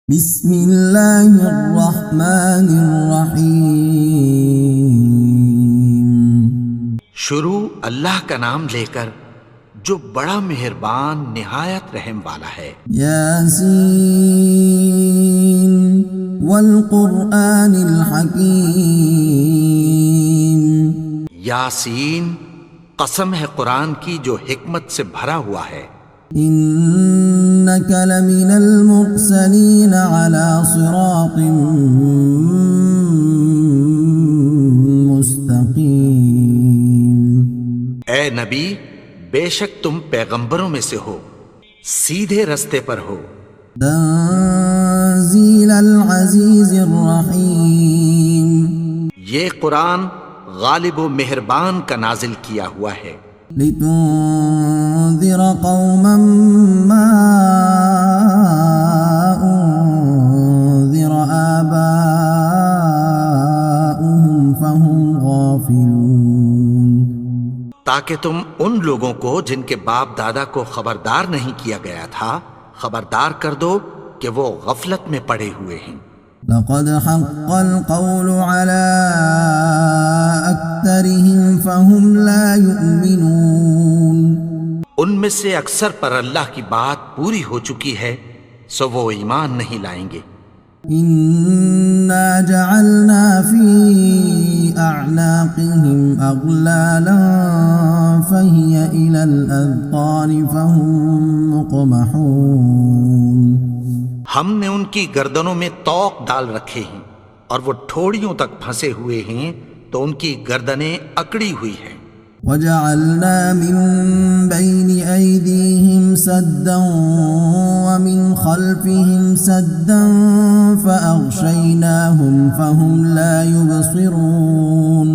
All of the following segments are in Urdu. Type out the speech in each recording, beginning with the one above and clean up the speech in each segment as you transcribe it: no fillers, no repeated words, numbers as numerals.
بسم اللہ الرحمن الرحیم۔ شروع اللہ کا نام لے کر جو بڑا مہربان نہایت رحم والا ہے۔ یاسین والقرآن الحکیم۔ یاسین، قسم ہے قرآن کی جو حکمت سے بھرا ہوا ہے۔ انک لمن المرسلین علی صراط مستقیم۔ اے نبی، بے شک تم پیغمبروں میں سے ہو، سیدھے رستے پر ہو۔ تنزیل العزیز الرحیم۔ یہ قرآن غالب و مہربان کا نازل کیا ہوا ہے۔ لتنذر قوما ما انذر آباؤهم فهم غافلون۔ تاکہ تم ان لوگوں کو جن کے باپ دادا کو خبردار نہیں کیا گیا تھا خبردار کر دو کہ وہ غفلت میں پڑے ہوئے ہیں۔ لقد حق القول على أكثرهم فهم لا يؤمنون۔ ان میں سے اکثر پر اللہ کی بات پوری ہو چکی ہے سو وہ ایمان نہیں لائیں گے۔ إنا جعلنا في أعناقهم أغلالا فهي إلى الأذقان فهم مقمحون۔ ہم نے ان کی گردنوں میں طوق ڈال رکھے ہیں اور وہ ٹھوڑیوں تک پھنسے ہوئے ہیں تو ان کی گردنیں اکڑی ہوئی ہیں۔ وجعلنا من بين أيديهم سدا ومن خلفهم سدا فأغشيناهم فهم لا يبصرون۔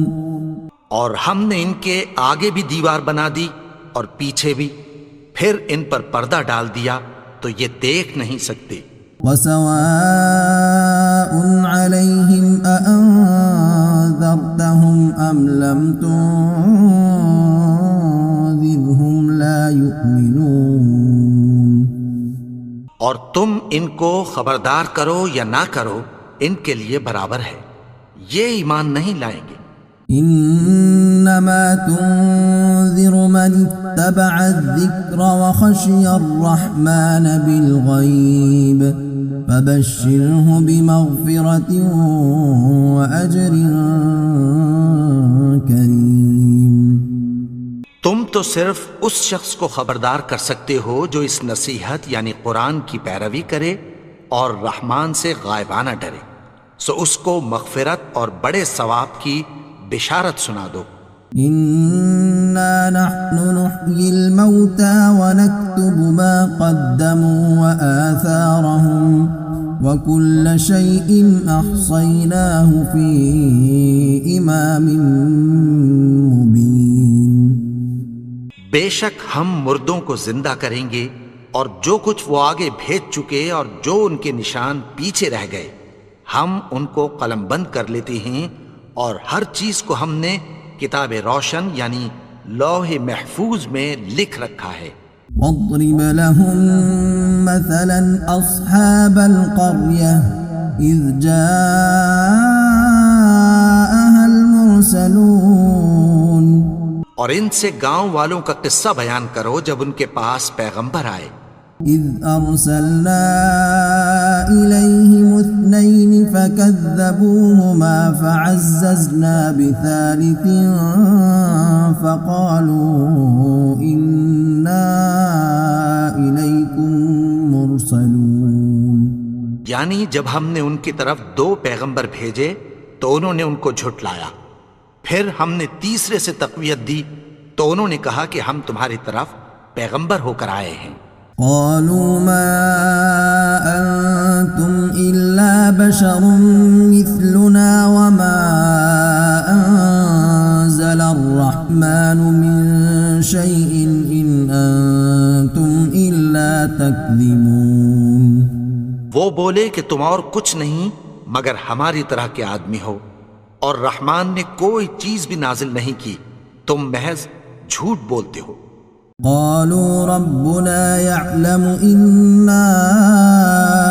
اور ہم نے ان کے آگے بھی دیوار بنا دی اور پیچھے بھی، پھر ان پر پردہ ڈال دیا تو یہ دیکھ نہیں سکتے۔ وسواء عليهم أأنذرتهم أم لم تنذرهم لا يؤمنون۔ اور تم ان کو خبردار کرو یا نہ کرو ان کے لیے برابر ہے، یہ ایمان نہیں لائیں گے۔ انما تنذر من اتبع الذکر وخشی الرحمن بالغیب فبشرہ بمغفرۃ واجر کریم۔ تم تو صرف اس شخص کو خبردار کر سکتے ہو جو اس نصیحت یعنی قرآن کی پیروی کرے اور رحمان سے غائبانہ ڈرے، سو اس کو مغفرت اور بڑے ثواب کی بشارت سنا دو۔ انا نحن نحيي الموتى ونكتب ما قدموا وآثارهم وكل شيء أحصيناه في إمام مبين۔ بے شک ہم مردوں کو زندہ کریں گے اور جو کچھ وہ آگے بھیج چکے اور جو ان کے نشان پیچھے رہ گئے ہم ان کو قلم بند کر لیتے ہیں، اور ہر چیز کو ہم نے کتاب روشن یعنی لوح محفوظ میں لکھ رکھا ہے۔ واضرب لهم مثلا أصحاب القرية إذ جاءها المرسلون۔ اور ان سے گاؤں والوں کا قصہ بیان کرو جب ان کے پاس پیغمبر آئے۔ إذ أرسلنا إليهم اثنين فكذبوهما فعززنا بثالث فقالوا إنا إليكم مرسلون۔ یعنی جب ہم نے ان کی طرف دو پیغمبر بھیجے تو انہوں نے ان کو جھٹلایا، پھر ہم نے تیسرے سے تقویت دی تو انہوں نے کہا کہ ہم تمہاری طرف پیغمبر ہو کر آئے ہیں۔ قالوا ما أنتم إلا بشر مثلنا وما أنزل الرحمن من شيء إن أنتم إلا تكذبون۔ وہ بولے کہ تم اور کچھ نہیں مگر ہماری طرح کے آدمی ہو، اور رحمان نے کوئی چیز بھی نازل نہیں کی، تم محض جھوٹ بولتے ہو۔ قالوا ربنا يعلم إنا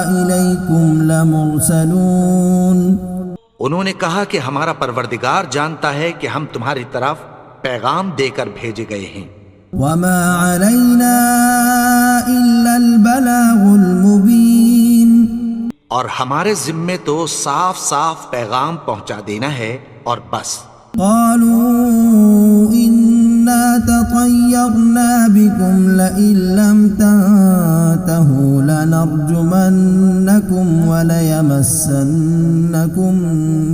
إليكم لمرسلون انہوں نے کہا کہ ہمارا پروردگار جانتا ہے کہ ہم تمہاری طرف پیغام دے کر بھیجے گئے ہیں، وما علينا إلا البلاغ المبين اور ہمارے ذمے تو صاف صاف پیغام پہنچا دینا ہے اور بس۔ قالوا إنا تطيرنا بكم لئن لم تنتهوا لنرجمنكم وليمسنكم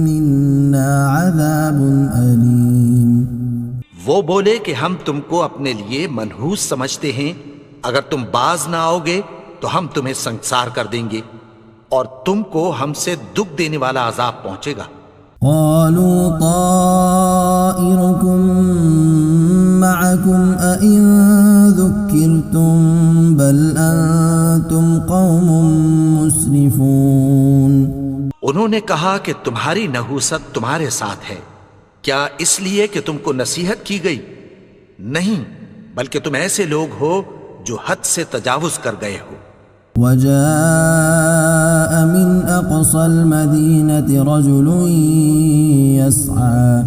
منا عذاب أليم۔ وہ بولے کہ ہم تم کو اپنے لیے منحوس سمجھتے ہیں، اگر تم باز نہ آؤ گے تو ہم تمہیں سنگسار کر دیں گے اور تم کو ہم سے دکھ دینے والا عذاب پہنچے گا۔ قالوا طائركم معكم أئن ذكرتم بل أنتم قوم مسرفون۔ انہوں نے کہا کہ تمہاری نحوست تمہارے ساتھ ہے، کیا اس لیے کہ تم کو نصیحت کی گئی؟ نہیں، بلکہ تم ایسے لوگ ہو جو حد سے تجاوز کر گئے ہو۔ وجاء من أقصى المدينة رجل يسعى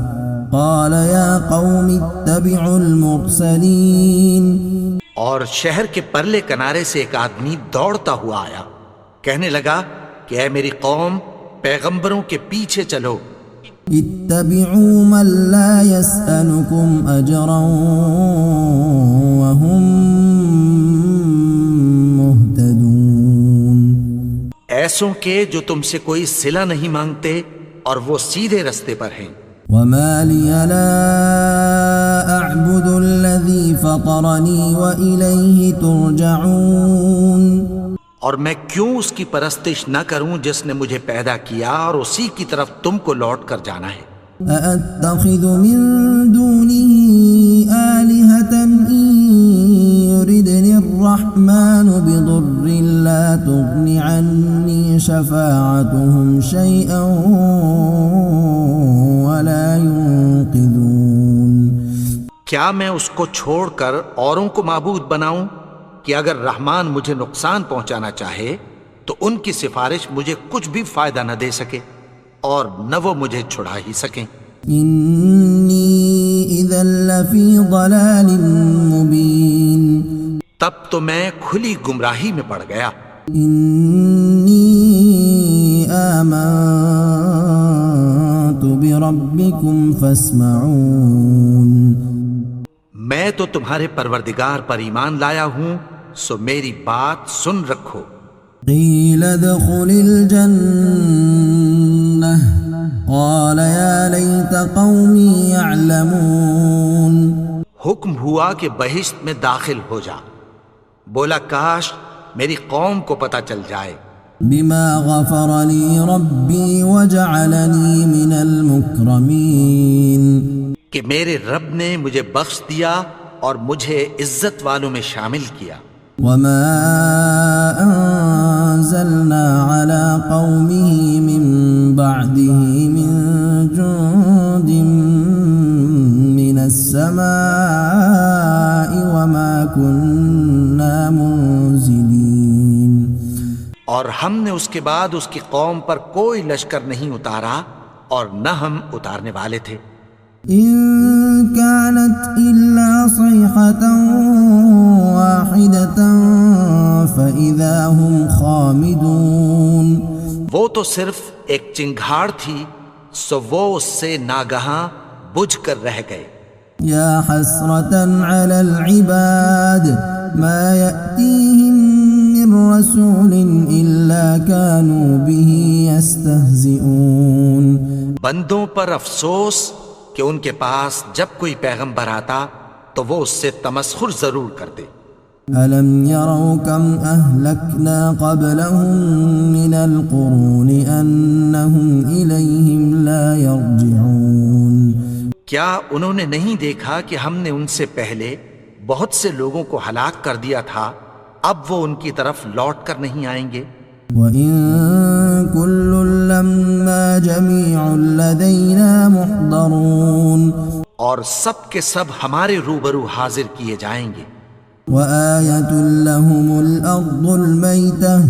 قال يا قوم اتبعوا المرسلين۔ اور شہر کے پرلے کنارے سے ایک آدمی دوڑتا ہوا آیا، کہنے لگا کہ اے میری قوم، پیغمبروں کے پیچھے چلو۔ اتبعوا من لا يسألكم أجرا وهم مهتدون۔ ایسوں کے جو تم سے کوئی صلہ نہیں مانگتے اور وہ سیدھے رستے پر ہیں۔ وما لي لا أعبد الذي فطرني وإليه ترجعون۔ اور میں کیوں اس کی پرستش نہ کروں جس نے مجھے پیدا کیا اور اسی کی طرف تم کو لوٹ کر جانا ہے۔ أأتخذ من دونه آلهة إن يردني الرحمن بضر لا تغن عني شفاعتهم شيئا ولا ينقذون۔ کیا میں اس کو چھوڑ کر اوروں کو معبود بناؤں کہ اگر رحمان مجھے نقصان پہنچانا چاہے تو ان کی سفارش مجھے کچھ بھی فائدہ نہ دے سکے اور نہ وہ مجھے چھڑا ہی سکیں۔ إني إذا لفي ضلال مبين۔ تب تو میں کھلی گمراہی میں پڑ گیا۔ إني آمنت بربكم فاسمعون۔ میں تو تمہارے پروردگار پر ایمان لایا ہوں، سو میری بات سن رکھو۔ قيل ادخل الجنة قال يا ليت قومي يعلمون۔ حکم ہوا کہ بہشت میں داخل ہو جا، بولا کاش میری قوم کو پتہ چل جائے۔ بما غفر لي ربي وجعلني من المكرمين۔ کہ میرے رب نے مجھے بخش دیا اور مجھے عزت والوں میں شامل کیا۔ وما أنزلنا على قومه من بعده من جند من السماء وما كنا منزلين۔ اور ہم نے اس کے بعد اس کی قوم پر کوئی لشکر نہیں اتارا اور نہ ہم اتارنے والے تھے۔ إن كانت إلا صيحة واحدة فإذا هم خامدون۔ وہ تو صرف ایک چنگھاڑ تھی، سو وہ اس سے ناگہاں بجھ کر رہ گئے۔ يا حسرة على العباد ما يأتيهم من رسول إلا كانوا به يستهزئون۔ بندوں پر افسوس کہ ان کے پاس جب کوئی پیغمبر آتا تو وہ اس سے تمسخر ضرور کرتے۔ ألم يروا كم أهلكنا قبلهم من القرون أنهم إليهم لا يرجعون۔ کیا انہوں نے نہیں دیکھا کہ ہم نے ان سے پہلے بہت سے لوگوں کو ہلاک کر دیا تھا، اب وہ ان کی طرف لوٹ کر نہیں آئیں گے۔ وَإِن كُلٌّ لَّمَّا جَمِيعٌ لَّدَيْنَا مُحْضَرُونَ۔ اور سب کے سب ہمارے روبرو حاضر کیے جائیں گے۔ وَآيَةٌ لَّهُمُ الْأَرْضُ الْمَيْتَةُ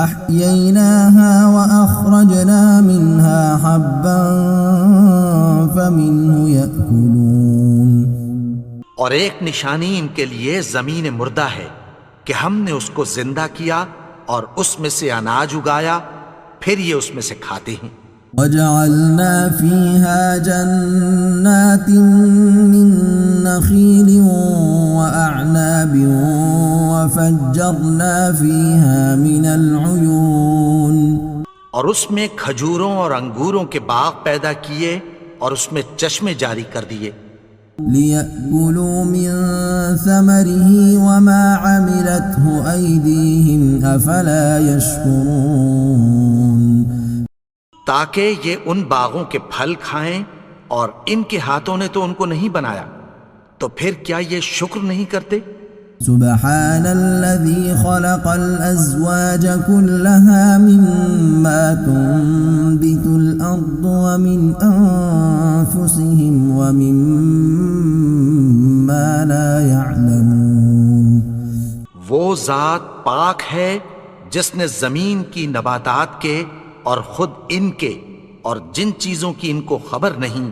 أَحْيَيْنَاهَا اور ایک نشانی ان کے لیے زمین مردہ ہے کہ ہم نے اس کو زندہ کیا اور اس میں سے اناج اگایا، پھر یہ اس میں سے کھاتے ہیں۔ وجعلنا فيها جنات من نخيل وأعناب وفجرنا فيها من العيون، اور اس میں کھجوروں اور انگوروں کے باغ پیدا کیے اور اس میں چشمے جاری کر دیے، ليأكلوا من ثمره وما عملته أيديهم أفلا يشكرون، تاکہ یہ ان باغوں کے پھل کھائیں، اور ان کے ہاتھوں نے تو ان کو نہیں بنایا، تو پھر کیا یہ شکر نہیں کرتے؟ سبحان الذي خلق الأزواج كلها مما تنبت الأرض ومن أنفسهم ومما لا يعلمون، وہ ذات پاک ہے جس نے زمین کی نباتات کے اور خود ان کے اور جن چیزوں کی ان کو خبر نہیں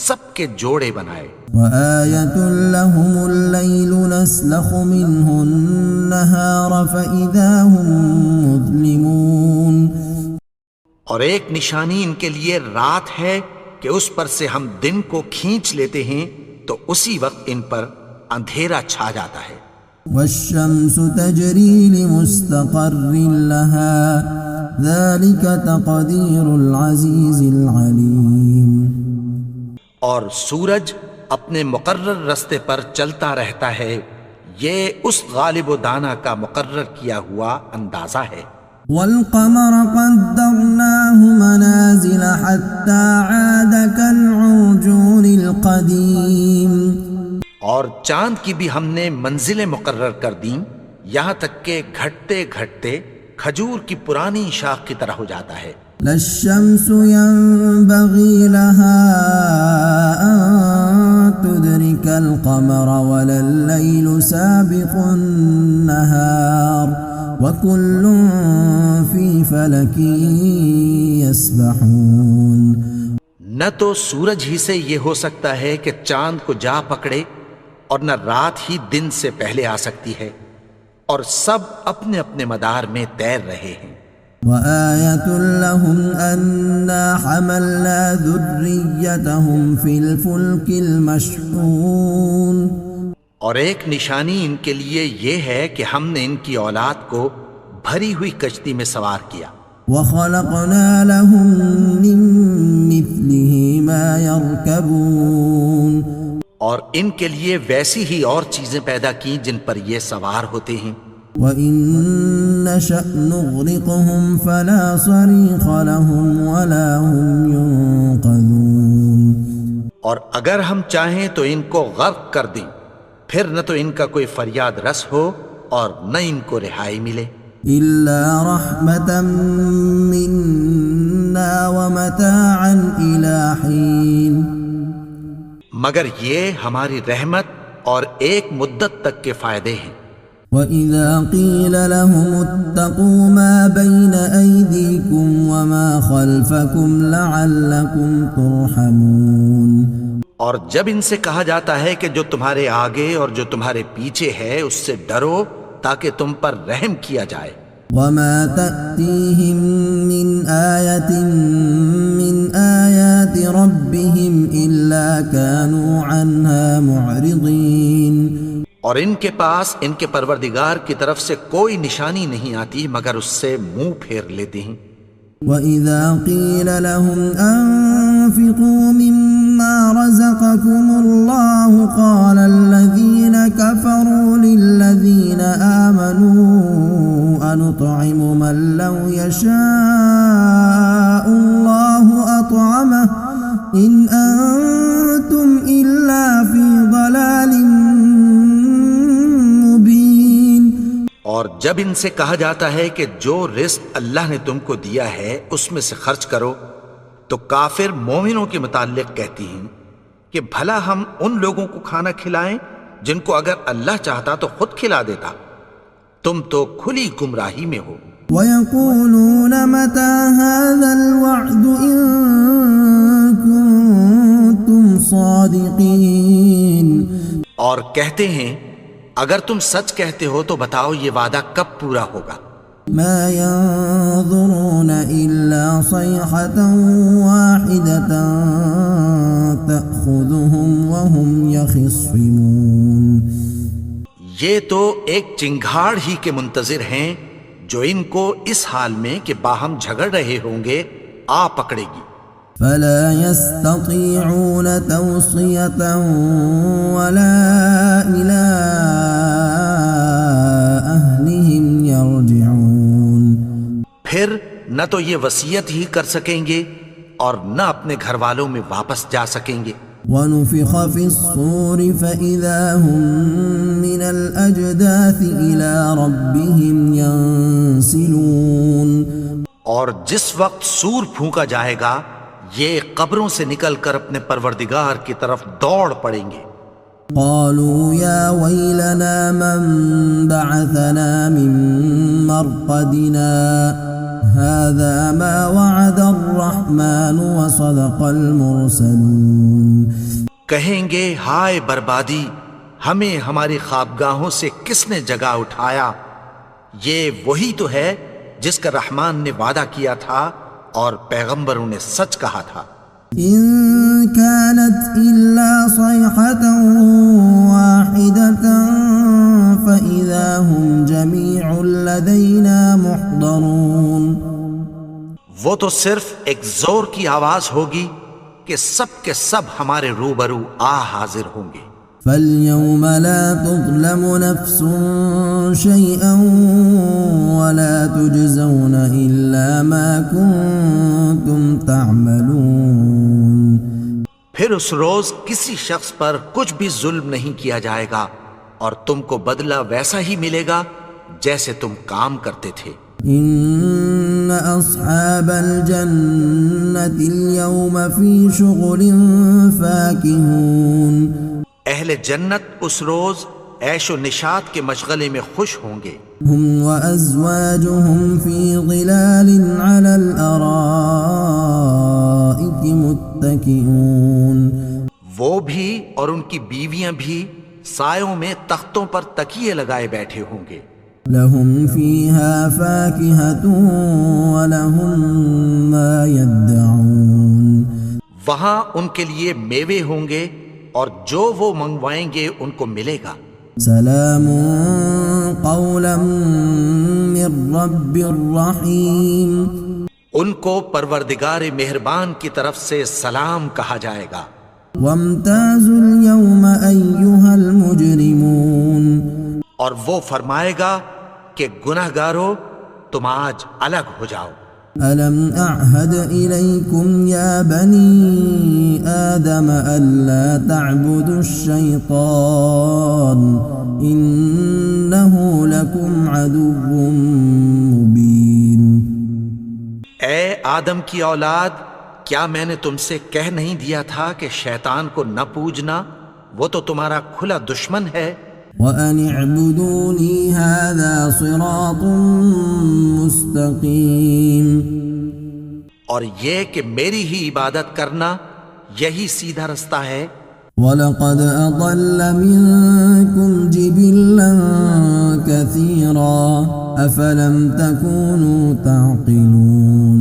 سب کے جوڑے بنائے۔ وآية لهم الليل نسلخ منه النهار فإذا هم مظلمون، اور ایک نشانی ان کے لیے رات ہے کہ اس پر سے ہم دن کو کھینچ لیتے ہیں تو اسی وقت ان پر اندھیرا چھا جاتا ہے۔ والشمس تجري لمستقر لها ذلك تقدير العزيز العليم، اور سورج اپنے مقرر رستے پر چلتا رہتا ہے، یہ اس غالب و دانا کا مقرر کیا ہوا اندازہ ہے۔ والقمر قدرناه منازل حتى عاد كالعرجون القديم، اور چاند کی بھی ہم نے منزلیں مقرر کر دیں، یہاں تک کہ گھٹتے گھٹتے کھجور کی پرانی شاخ کی طرح ہو جاتا ہے۔ لا الشمس ينبغي لها أن تدرك القمر ولا الليل سابق النهار وكل في فلك يسبحون، نہ تو سورج ہی سے یہ ہو سکتا ہے کہ چاند کو جا پکڑے، اور نہ رات ہی دن سے پہلے آ سکتی ہے، اور سب اپنے اپنے مدار میں تیر رہے ہیں۔ وآية لهم أنا حملنا ذريتهم في الفلك المشحون، اور ایک نشانی ان کے لیے یہ ہے کہ ہم نے ان کی اولاد کو بھری ہوئی کشتی میں سوار کیا، وخلقنا لهم من مثله ما يركبون، اور ان کے لیے ویسی ہی اور چیزیں پیدا کی جن پر یہ سوار ہوتے ہیں۔ وَإِن نَّشَأْ نُغْرِقْهُمْ فَلَا صَرِيخَ لَهُمْ وَلَا هُمْ يُنقَذُونَ، اور اگر ہم چاہیں تو ان کو غرق کر دیں، پھر نہ تو ان کا کوئی فریاد رس ہو اور نہ ان کو رہائی ملے۔ إِلَّا رَحْمَةً مِّنَّا وَمَتَاعًا إِلَىٰ حِينٍ، مگر یہ ہماری رحمت اور ایک مدت تک کے فائدے ہیں۔ وَإِذَا قِيلَ لَهُمُ اتَّقُوا مَا بَيْنَ أَيْدِيكُمْ وَمَا خَلْفَكُمْ لَعَلَّكُمْ تُرْحَمُونَ، اور جب ان سے کہا جاتا ہے کہ جو تمہارے آگے اور جو تمہارے پیچھے ہے اس سے ڈرو تاکہ تم پر رحم کیا جائے۔ وَمَا تَأْتِيهِم مِّنْ آيَةٍ مِّنْ آيَاتِ رَبِّهِمْ إِلَّا كَانُوا عَنْهَا مُعْرِضِينَ، اور ان کے پاس ان کے پروردگار کی طرف سے کوئی نشانی نہیں آتی مگر اس سے منہ پھیر لیتے ہیں۔ وَإِذَا قِيلَ لَهُمْ أَنفِقُوا مِمَّا رَزَقَكُمُ اللَّهُ قَالَ الَّذِينَ كَفَرُوا لِلَّذِينَ آمَنُوا أَنُطْعِمُ مَن لَّوْ يَشَاءُ اللَّهُ أَطْعَمَهُ إِنْ أَنتُمْ إِلَّا فِي ضَلَالٍ مُّبِينٍ، اور جب ان سے کہا جاتا ہے کہ جو رزق اللہ نے تم کو دیا ہے اس میں سے خرچ کرو، تو کافر مومنوں کے متعلق کہتی ہیں کہ بھلا ہم ان لوگوں کو کھانا کھلائیں جن کو اگر اللہ چاہتا تو خود کھلا دیتا، تم تو کھلی گمراہی میں ہو۔ وَيَقُولُونَ مَتَىٰ هَٰذَا الْوَعْدُ إِن كُنتُمْ صَادِقِينَ، اور کہتے ہیں اگر تم سچ کہتے ہو تو بتاؤ یہ وعدہ کب پورا ہوگا؟ ما ينظرون إلا صيحة واحدة تأخذهم وهم يخصمون. یہ تو ایک چنگھاڑ ہی کے منتظر ہیں جو ان کو اس حال میں کہ باہم جھگڑ رہے ہوں گے آ پکڑے گی. فلا يستطيعون توصية ولا إلى أهلهم يرجعون. پھر نہ تو یہ وصیت ہی کر سکیں گے اور نہ اپنے گھر والوں میں واپس جا سکیں گے. ونفخ في الصور فإذا هم من الأجداث إلى ربهم ينسلون. اور جس وقت سور پھونکا جائے گا یہ قبروں سے نکل کر اپنے پروردگار کی طرف دوڑ پڑیں گے. قالوا يا ويلنا من بعثنا من مرقدنا هذا ما وعد الرحمن وصدق المرسلون. کہیں گے ہائے بربادی، ہمیں ہماری خوابگاہوں سے کس نے جگا اٹھایا؟ یہ وہی تو ہے جس کا رحمان نے وعدہ کیا تھا اور پیغمبروں نے سچ کہا تھا. إن كانت إلا صيحة واحدة فإذا هم جميع لدينا محضرون. وہ تو صرف ایک زور کی آواز ہوگی کہ سب کے سب ہمارے روبرو آ حاضر ہوں گے. فاليوم لا تظلم نفس شيئا ولا تجزون إلا ما كنتم تعملون. پھر اس روز کسی شخص پر کچھ بھی ظلم نہیں کیا جائے گا اور تم کو بدلہ ویسا ہی ملے گا جیسے تم کام کرتے تھے. إن أصحاب الجنة اليوم في شغل فاكهون. اہل جنت اس روز عیش و نشاط کے مشغلے میں خوش ہوں گے. هم وأزواجهم في ظلال على الأرائك متكئون. وہ بھی اور ان کی بیویاں بھی سایوں میں تختوں پر تکیے لگائے بیٹھے ہوں گے. لهم فيها فاكهة ولهم ما يدعون. وہاں ان کے لیے میوے ہوں گے اور جو وہ منگوائیں گے ان کو ملے گا. سلام قولا من رب الرحیم. ان کو پروردگار مہربان کی طرف سے سلام کہا جائے گا. وامتازوا اليوم أيها المجرمون. اور وہ فرمائے گا کہ گناہگارو تم آج الگ ہو جاؤ. ألم أعهد إليكم يا بني آدم ألا تعبدوا الشيطان إنه لكم عدو مبين. اے آدم کی اولاد، کیا میں نے تم سے کہہ نہیں دیا تھا کہ شیطان کو نہ پوجنا، وہ تو تمہارا کھلا دشمن ہے. وَأَنِ اعْبُدُونِي هَذَا صِرَاطٌ مُسْتَقِيمٌ. اور یہ کہ میری ہی عبادت کرنا یہی سیدھا رستہ ہے. وَلَقَدْ أَضَلَّ مِنكُمْ جِبِلًّا كَثِيرًا أَفَلَمْ تَكُونُوا تَعْقِلُونَ.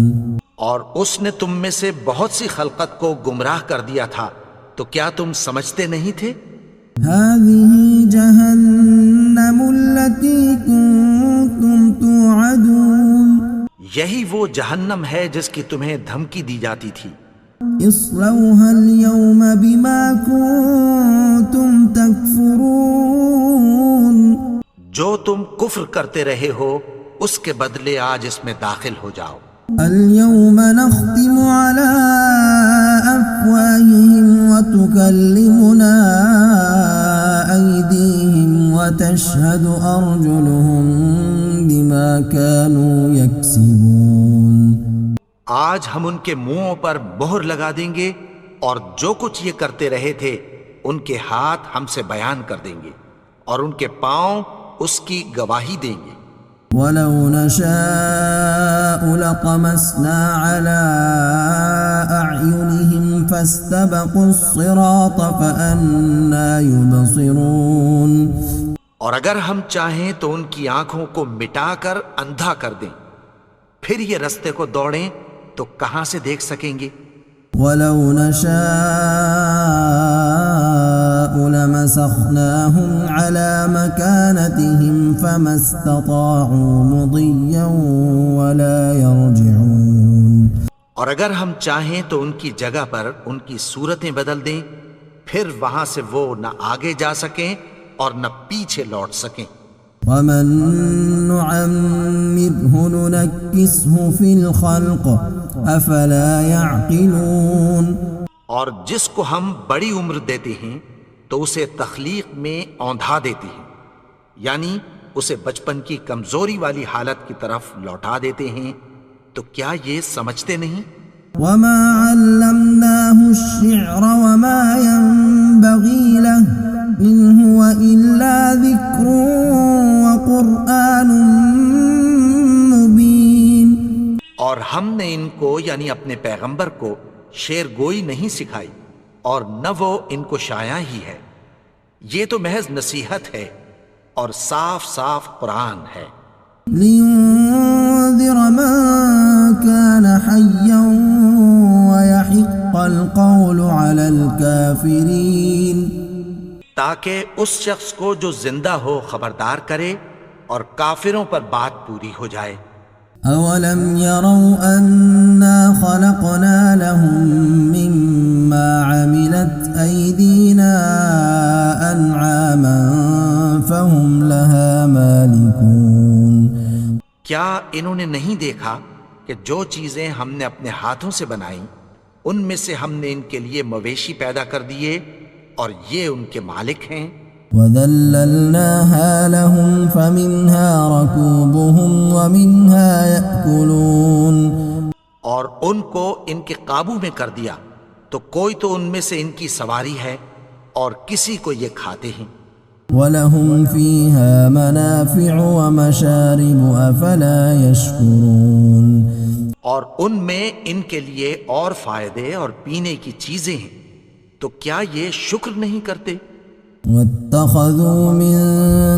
اور اس نے تم میں سے بہت سی خلقت کو گمراہ کر دیا تھا، تو کیا تم سمجھتے نہیں تھے؟ هذه جهنم التي كنتم توعدون. یہی وہ جہنم ہے جس کی تمہیں دھمکی دی جاتی تھی. اصلوها اليوم بما كنتم تكفرون. جو تم کفر کرتے رہے ہو اس کے بدلے آج اس میں داخل ہو جاؤ. اليوم نختم على أفواههم وتكلمنا أيديهم وتشهد أرجلهم بما كانوا يكسبون. آج ہم ان کے منہوں پر مہر لگا دیں گے اور جو کچھ یہ کرتے رہے تھے ان کے ہاتھ ہم سے بیان کر دیں گے اور ان کے پاؤں اس کی گواہی دیں گے. ولو نشاء لطمسنا على أعينهم فاستبقوا الصراط فأنى يبصرون۔ اور اگر ہم چاہیں تو ان کی آنکھوں کو مٹا کر اندھا کر دیں، پھر یہ رستے کو دوڑیں تو کہاں سے دیکھ سکیں گے؟ وَلَوْ نَشَاءُ لَمَسَخْنَاهُمْ عَلَى مَكَانَتِهِمْ فَمَا اسْتَطَاعُوا مُضِيًّا وَلَا يَرْجِعُونَ۔ اور اگر ہم چاہیں تو ان کی جگہ پر ان کی صورتیں بدل دیں، پھر وہاں سے وہ نہ آگے جا سکیں اور نہ پیچھے لوٹ سکیں۔ وَمَن نُعَمِّرْهُ نُنَكِّسْهُ فِي الْخَلْقِ أَفَلَا يَعْقِلُونَ۔ اور جس کو ہم بڑی عمر دیتے ہیں تو اسے تخلیق میں اوندھا دیتے ہیں، یعنی اسے بچپن کی کمزوری والی حالت کی طرف لوٹا دیتے ہیں، تو کیا یہ سمجھتے نہیں؟ وَمَا عَلَّمْنَاهُ الشِّعْرَ وَمَا يَنبَغِي لَهُ إِنْ هُوَ إِلَّا ذِكْرٌ وَقُرْآنٌ مُبِينٌ۔ اور ہم نے ان کو یعنی اپنے پیغمبر کو شعر گوئی نہیں سکھائی، اور نہ وہ ان کو شایع ہی ہے، یہ تو محض نصیحت ہے اور صاف صاف قرآن ہے۔ لِيُنذِرَ مَن كَانَ حَيًّا وَيَحِقَّ الْقَوْلُ عَلَى الْكَافِرِينَ، تاکہ اس شخص کو جو زندہ ہو خبردار کرے اور کافروں پر بات پوری ہو جائے۔ أَوَلَمْ يَرَوْا أَنَّا خَلَقْنَا لَهُم مِّمَّا عَمِلَتْ أَيْدِينَا أَنْعَامًا فَهُمْ لَهَا مَالِكُونَ۔ کیا انہوں نے نہیں دیکھا کہ جو چیزیں ہم نے اپنے ہاتھوں سے بنائیں ان میں سے ہم نے ان کے لیے مویشی پیدا کر دیے اور یہ ان کے مالک ہیں۔ وَذَلَّلْنَاهَا لَهُمْ فَمِنْهَا رَكُوبُهُمْ وَمِنْهَا يَأْكُلُونَ۔ اور ان کو ان کے قابو میں کر دیا تو کوئی تو ان میں سے ان کی سواری ہے اور کسی کو یہ کھاتے ہیں۔ وَلَهُمْ فِيهَا مَنَافِعُ وَمَشَارِبُ أَفَلَا يَشْكُرُونَ۔ اور ان میں ان کے لیے اور فائدے اور پینے کی چیزیں ہیں، تو کیا یہ شکر نہیں کرتے؟ وَاتَّخَذُوا مِن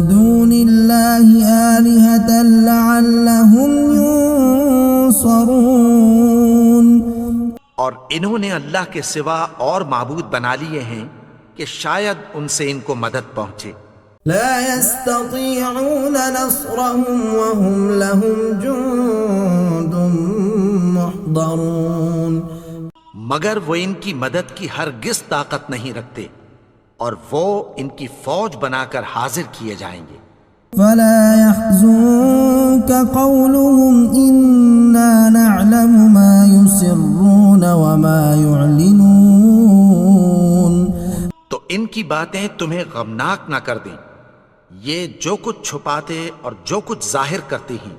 دُونِ اللَّهِ آلِهَةً لَعَلَّهُمْ يُنصَرُونَ۔ اور انہوں نے اللہ کے سوا اور معبود بنا لیے ہیں کہ شاید ان سے ان کو مدد پہنچے۔ لا يستطيعون نصرهم وهم لهم جند محضرون۔ مگر وہ ان کی مدد کی ہرگز طاقت نہیں رکھتے، اور وہ ان کی فوج بنا کر حاضر کیے جائیں گے۔ فلا يحزنك قولهم إنا نعلم ما يسرون وما يعلنون۔ تو ان کی باتیں تمہیں غمناک نہ کر دیں، یہ جو کچھ چھپاتے اور جو کچھ ظاہر کرتے ہیں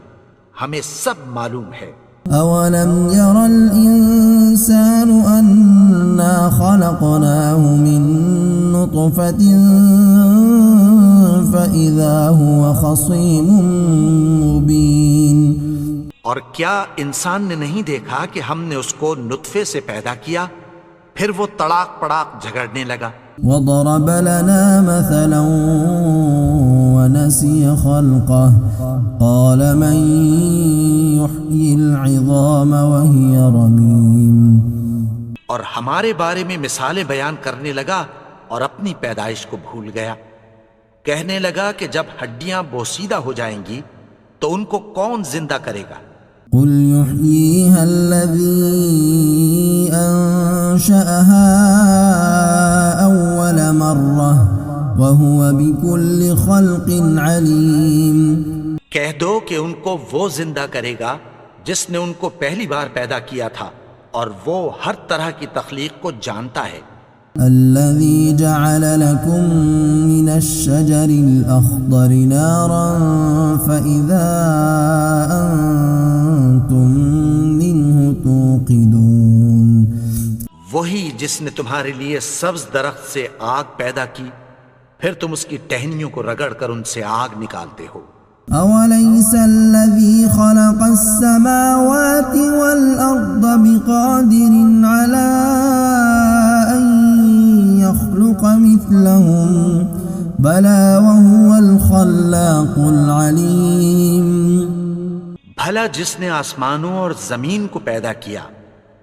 ہمیں سب معلوم ہے۔ أولم ير الإنسان أنا خلقناه من نطفة فإذا هو خصيم مبين۔ اور کیا انسان نے نہیں دیکھا کہ ہم نے اس کو نطفے سے پیدا کیا، پھر وہ تڑاک پڑاک جھگڑنے لگا۔ وضرب لنا مثلا ونسي خلقه قال من يحيي العظام وهي رميم۔ اور ہمارے بارے میں مثالیں بیان کرنے لگا اور اپنی پیدائش کو بھول گیا۔ کہنے لگا کہ جب ہڈیاں بوسیدہ ہو جائیں گی تو ان کو کون زندہ کرے گا؟ قل يحييها الذي أنشأها أول مرة وهو بكل خلق عليم۔ کہہ دو کہ ان کو وہ زندہ کرے گا جس نے ان کو پہلی بار پیدا کیا تھا، اور وہ ہر طرح کی تخلیق کو جانتا ہے۔ الذي جعل لكم من الشجر الأخضر نارا فإذا أنتم منه توقدون۔ وہی جس نے تمہارے لیے سبز درخت سے آگ پیدا کی، پھر تم اس کی ٹہنیوں کو رگڑ کر ان سے آگ نکالتے ہو۔ أوليس الذي خلق السماوات والأرض بقادر على أن يخلق مثلهم بلى وهو الخلاق العليم. بھلا جس نے آسمانوں اور زمین کو پیدا کیا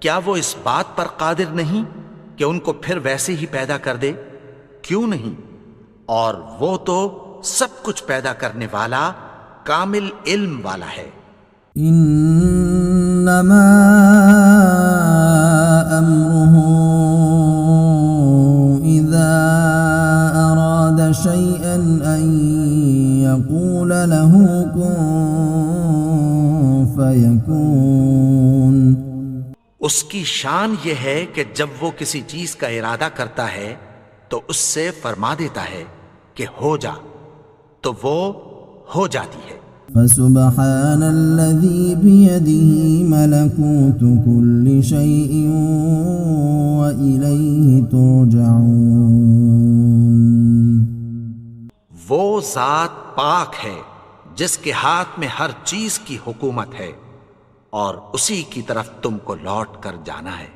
کیا وہ اس بات پر قادر نہیں کہ ان کو پھر ویسے ہی پیدا کر دے؟ کیوں نہیں؟ اور وہ تو سب کچھ پیدا کرنے والا کامل علم والا ہے. انما امره اذا اراد شيئا ان يقول له كن فيكون. اس کی شان یہ ہے کہ جب وہ کسی چیز کا ارادہ کرتا ہے تو اس سے فرما دیتا ہے کہ ہو جا، تو وہ ہو جاتی ہے. فسبحان الذي بيده ملكوت كل شيء وإليه ترجعون. وہ ذات پاک ہے جس کے ہاتھ میں ہر چیز کی حکومت ہے اور اسی کی طرف تم کو لوٹ کر جانا ہے.